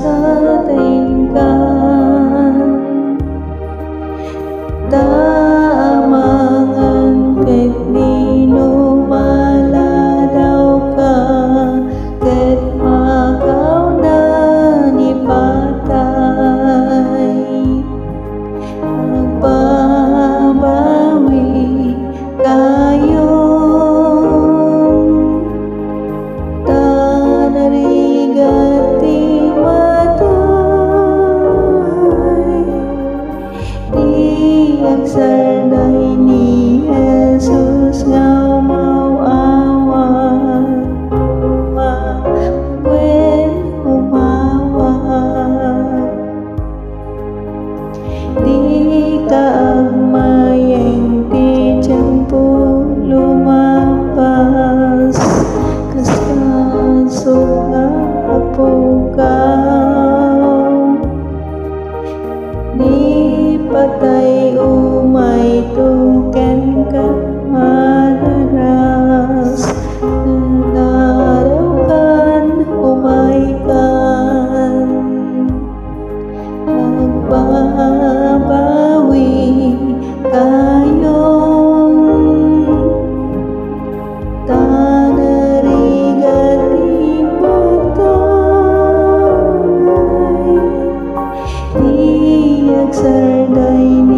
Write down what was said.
sa tingkan tamangan ket nino maladaw ka ket makaw na ni patay magbabawi kayo tanarigati matay sarday ni Jesus nga umawa magwen umawa di ka agmayeng ti tiyempo lumapas kaskasok nga apukaw di patay umay tuken kat madaras narakan umay kan magbabawi kayon tanarigati patay sarday